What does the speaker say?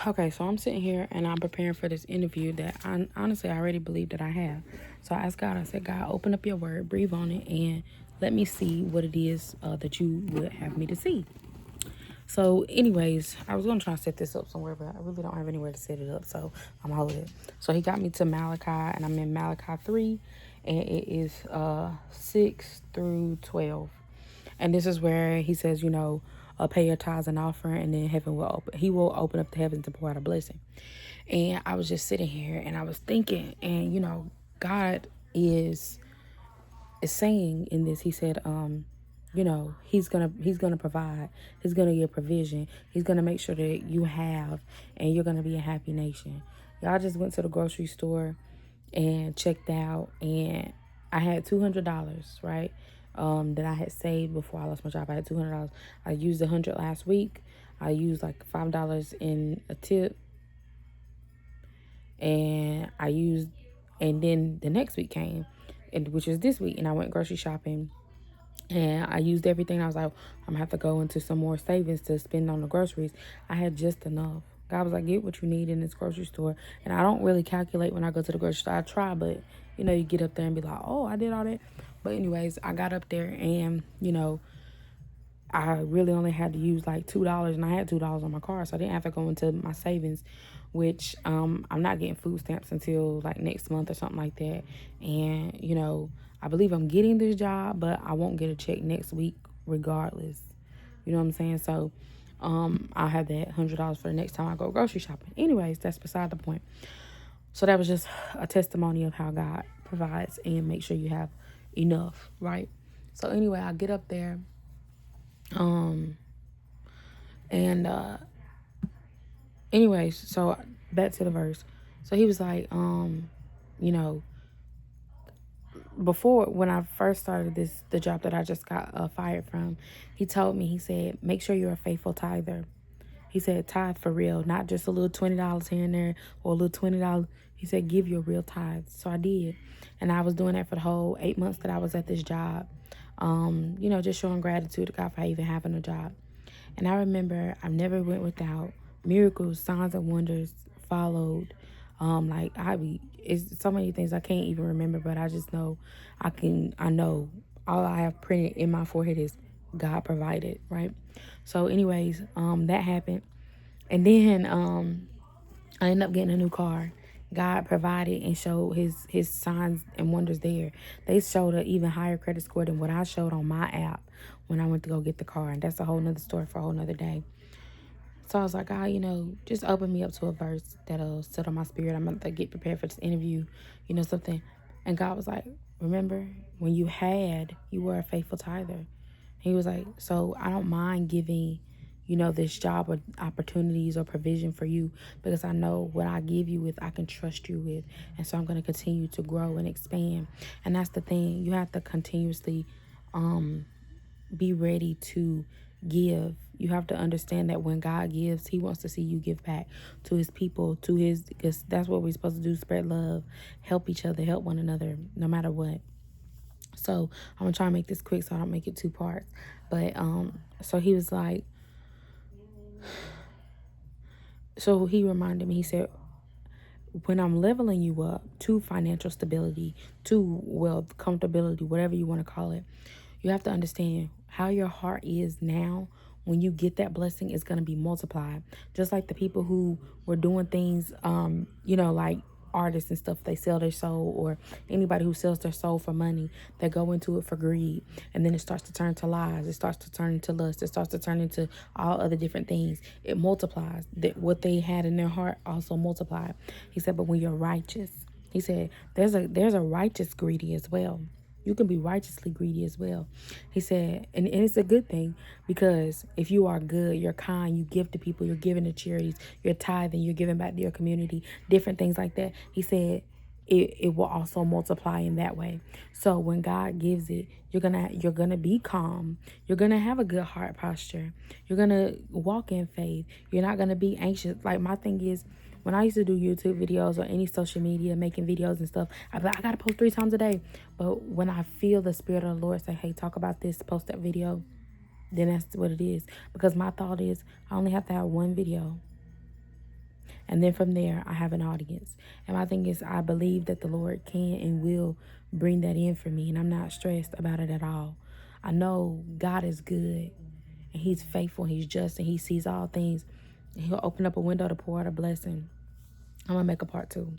Okay, so I'm sitting here and I'm preparing for this interview that I honestly I already believe that I have. So I asked God, I said, God, open up your word, breathe on it, and let me see what it is that you would have me to see. So, anyways, I was going to try to set this up somewhere, but I really don't have anywhere to set it up, so I'm going to hold it. So, he got me to Malachi, and I'm in Malachi 3, and it is 6 through 12. And this is where he says, pay your tithes and offering, and then heaven will open. He will open up the heavens to pour out a blessing. And I was just sitting here, and I was thinking, and God is saying in this. He said, he's gonna provide. He's gonna give provision. He's gonna make sure that you have, and you're gonna be a happy nation. Y'all just went to the grocery store and checked out, and I had $200, right? That I had saved before I lost my job. I had $200. I used $100 last week. I used like $5 in a tip, and and then the next week came, and which was this week, and I went grocery shopping, and I used everything. I was like, I'm gonna have to go into some more savings to spend on the groceries. I had just enough. God was like, get what you need in this grocery store. And I don't really calculate when I go to the grocery store. I try, but you get up there and be like, oh, I did all that. But anyways, I got up there, and I really only had to use like $2, and I had $2 on my card, so I didn't have to go into my savings, which I'm not getting food stamps until like next month or something like that. And I believe I'm getting this job, but I won't get a check next week regardless. You know what I'm saying? So I'll have that $100 for the next time I go grocery shopping. Anyways, that's beside the point. So that was just a testimony of how God provides and make sure you have enough, right? So anyway, I get up there. Um, and anyways, so back to the verse. So he was like, you know, before when I first started the job that I just got fired from, he told me, he said, make sure you're a faithful tither. He said, tithe for real, not just a little $20 here and there or a little $20. He said, give your real tithes. So I did. And I was doing that for the whole 8 months that I was at this job. Just showing gratitude to God for even having a job. And I remember I never went without. Miracles, signs, and wonders followed. It's so many things I can't even remember, but I just know I know all I have printed in my forehead is God provided, right? So anyways, that happened. And then I ended up getting a new car. God provided and showed his signs and wonders there. They showed an even higher credit score than what I showed on my app when I went to go get the car. And that's a whole nother story for a whole nother day. So I was like, just open me up to a verse that'll settle my spirit. I'm going to get prepared for this interview, something. And God was like, remember when you were a faithful tither. He was like, so I don't mind giving, this job or opportunities or provision for you, because I know what I give you with, I can trust you with. And so I'm going to continue to grow and expand. And that's the thing. You have to continuously be ready to give. You have to understand that when God gives, he wants to see you give back to his people, because that's what we're supposed to do, spread love, help each other, help one another, no matter what. So I'm gonna try and make this quick so I don't make it two parts. But so he was like, so he reminded me, he said, when I'm leveling you up to financial stability, to wealth, comfortability, whatever you want to call it, you have to understand how your heart is now. When you get that blessing, it's going to be multiplied. Just like the people who were doing things, like artists and stuff, they sell their soul, or anybody who sells their soul for money, they go into it for greed, and then it starts to turn to lies, it starts to turn into lust, it starts to turn into all other different things. It multiplies. That what they had in their heart also multiplied. He said, but when you're righteous, he said, there's a righteous greedy as well. You can be righteously greedy as well. He said, and it's a good thing, because if you are good, you're kind, you give to people, you're giving to charities, you're tithing, you're giving back to your community, different things like that. He said it will also multiply in that way. So when God gives it, you're gonna be calm. You're gonna have a good heart posture. You're gonna walk in faith. You're not gonna be anxious. Like, my thing is, when I used to do YouTube videos or any social media, making videos and stuff, I'd be like, I gotta post 3 times a day. But when I feel the Spirit of the Lord say, hey, talk about this, post that video, then that's what it is. Because my thought is, I only have to have one video. And then from there, I have an audience. And my thing is, I believe that the Lord can and will bring that in for me. And I'm not stressed about it at all. I know God is good and He's faithful, He's just, and He sees all things. And He'll open up a window to pour out a blessing. I'm going to make a part 2.